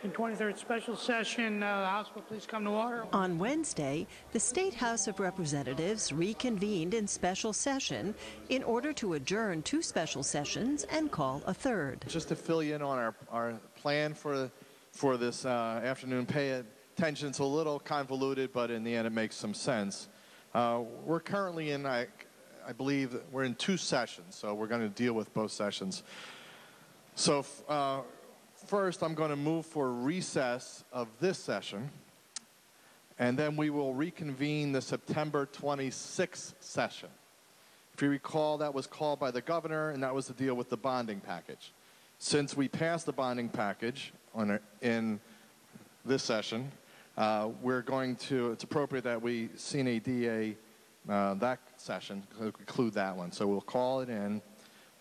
And 23rd special session, the House will please come to order. On Wednesday, the State House of Representatives reconvened in special session in order to adjourn 2 special sessions and call a third. Just to fill you in on our plan for this afternoon, pay attention. It's a little convoluted, but in the end it makes some sense. We're currently in, I believe, we're in 2 sessions, so we're going to deal with both sessions. So first, I'm going to move for recess of this session, and then we will reconvene the September 26th session. If you recall, that was called by the governor, and that was to deal with the bonding package. Since we passed the bonding package in this session, it's appropriate that we CNADA that session, conclude that one. So we'll call it in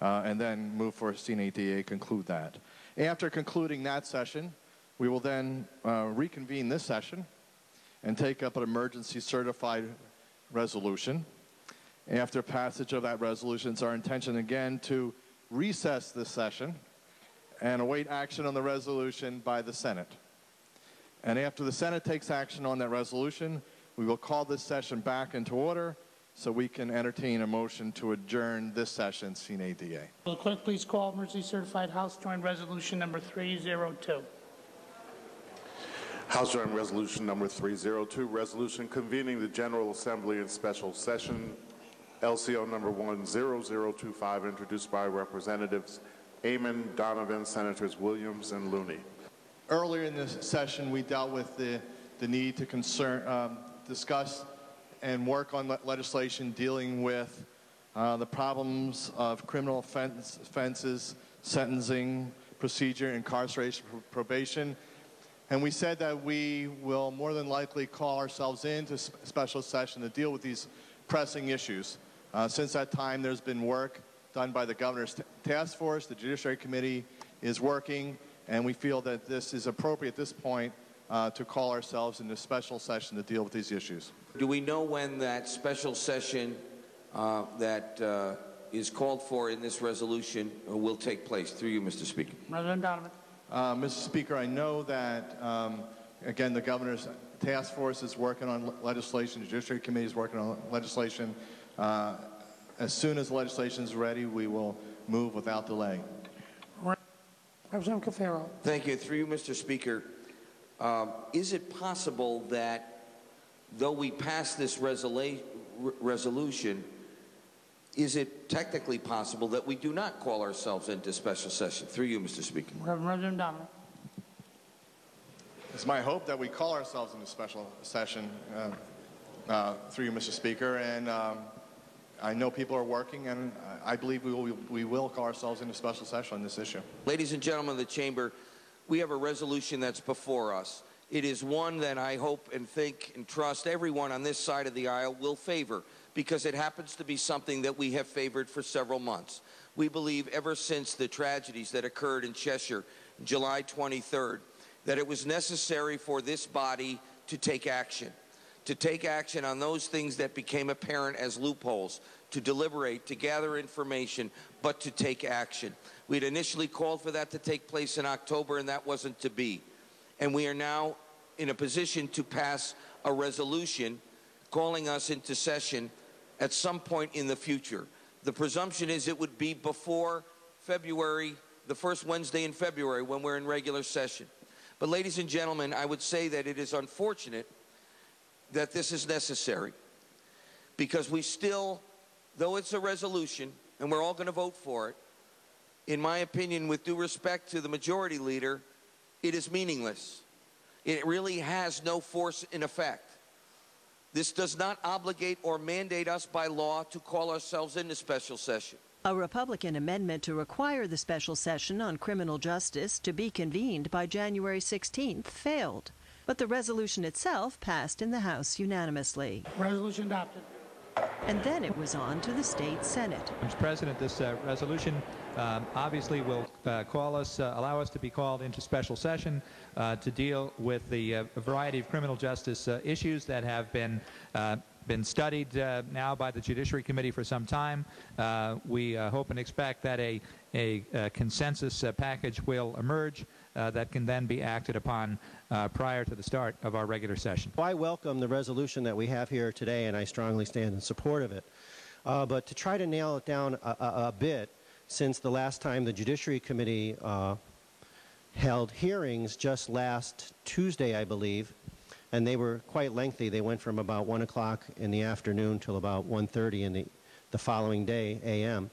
and then move for CNADA, conclude that. After concluding that session, we will then reconvene this session and take up an emergency certified resolution. After passage of that resolution, it's our intention again to recess this session and await action on the resolution by the Senate. And after the Senate takes action on that resolution, we will call this session back into order so we can entertain a motion to adjourn this session, CNADA. Will the clerk please call emergency certified House Joint Resolution number 302. House Joint Resolution number 302, resolution convening the General Assembly in special session, LCO number 10025, introduced by Representatives Amon, Donovan, Senators Williams and Looney. Earlier in this session, we dealt with the need to discuss and work on legislation dealing with the problems of criminal offenses, sentencing, procedure, incarceration, probation. And we said that we will more than likely call ourselves into special session to deal with these pressing issues. Since that time, there's been work done by the governor's task force. The Judiciary Committee is working, and we feel that this is appropriate at this point to call ourselves into special session to deal with these issues. Do we know when that special session that is called for in this resolution will take place? Through you, Mr. Speaker. President Donovan. Mr. Speaker, I know that, again, the governor's task force is working on legislation. The Judiciary Committee is working on legislation. As soon as the legislation is ready, we will move without delay. Representative Cafaro. Thank you. Through you, Mr. Speaker. Is it possible that though we pass this resolution, is it technically possible that we do not call ourselves into special session? Through you, Mr. Speaker. Representative Donovan. It's my hope that we call ourselves into special session through you, Mr. Speaker, and I know people are working, and I believe we will call ourselves into special session on this issue. Ladies and gentlemen of the Chamber, we have a resolution that's before us. It is one that I hope and think and trust everyone on this side of the aisle will favor, because it happens to be something that we have favored for several months. We believe ever since the tragedies that occurred in Cheshire, July 23rd, that it was necessary for this body to take action on those things that became apparent as loopholes, to deliberate, to gather information, but to take action. We'd initially called for that to take place in October, and that wasn't to be. And we are now in a position to pass a resolution calling us into session at some point in the future. The presumption is it would be before February, the first Wednesday in February, when we're in regular session. But ladies and gentlemen, I would say that it is unfortunate that this is necessary, because we still, though it's a resolution and we're all going to vote for it, in my opinion, with due respect to the majority leader, it is meaningless. It really has no force in effect. This does not obligate or mandate us by law to call ourselves into special session. A Republican amendment to require the special session on criminal justice to be convened by January 16th failed, but the resolution itself passed in the House unanimously. Resolution adopted. And then it was on to the state Senate. Mr. President, this resolution obviously will allow us to be called into special session to deal with the variety of criminal justice issues that have been been studied now by the Judiciary Committee for some time. We hope and expect that a consensus package will emerge that can then be acted upon prior to the start of our regular session. I welcome the resolution that we have here today, and I strongly stand in support of it. But to try to nail it down a bit, since the last time the Judiciary Committee held hearings just last Tuesday, I believe, and they were quite lengthy. They went from about 1 o'clock in the afternoon till about 1:30 in the following day, a.m.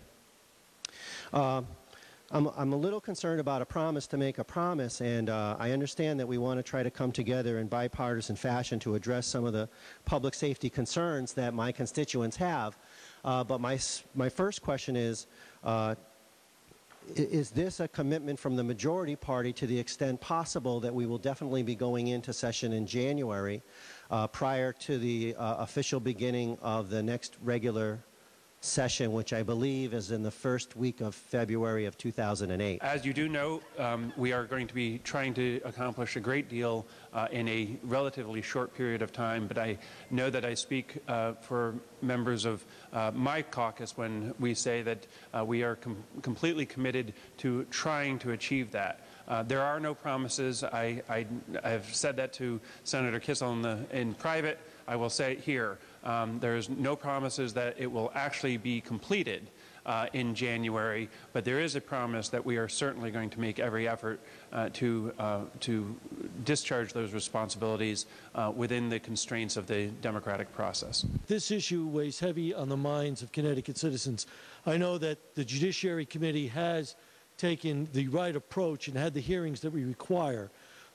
I'm a little concerned about a promise to make a promise, and I understand that we want to try to come together in bipartisan fashion to address some of the public safety concerns that my constituents have. But my first question is this a commitment from the majority party to the extent possible that we will definitely be going into session in January prior to the official beginning of the next regular session, which I believe is in the first week of February of 2008. As you do know, we are going to be trying to accomplish a great deal in a relatively short period of time, but I know that I speak for members of my caucus when we say that we are completely committed to trying to achieve that. There are no promises. I've said that to Senator Kissel in private. I will say it here. There's no promises that it will actually be completed in January, but there is a promise that we are certainly going to make every effort to discharge those responsibilities within the constraints of the democratic process. This issue weighs heavy on the minds of Connecticut citizens. I know that the Judiciary Committee has taken the right approach and had the hearings that we require.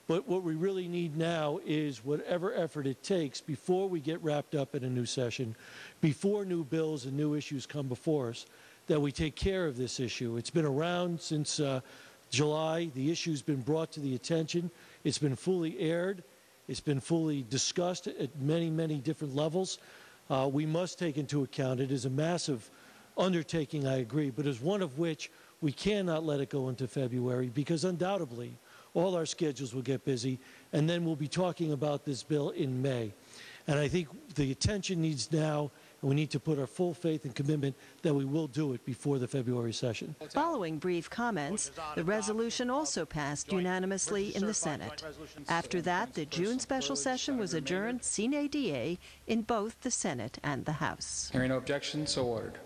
But what we really need now is whatever effort it takes before we get wrapped up in a new session, before new bills and new issues come before us, that we take care of this issue. It's been around since July. The issue's been brought to the attention. It's been fully aired. It's been fully discussed at many, many different levels. We must take into account it is a massive undertaking, I agree, but as one of which we cannot let it go into February because undoubtedly all our schedules will get busy, and then we'll be talking about this bill in May. And I think the attention needs now, and we need to put our full faith and commitment that we will do it before the February session. Following brief comments, the resolution also passed unanimously in the Senate. After that, the June special session was adjourned sine die in both the Senate and the House. Hearing no objection, so ordered.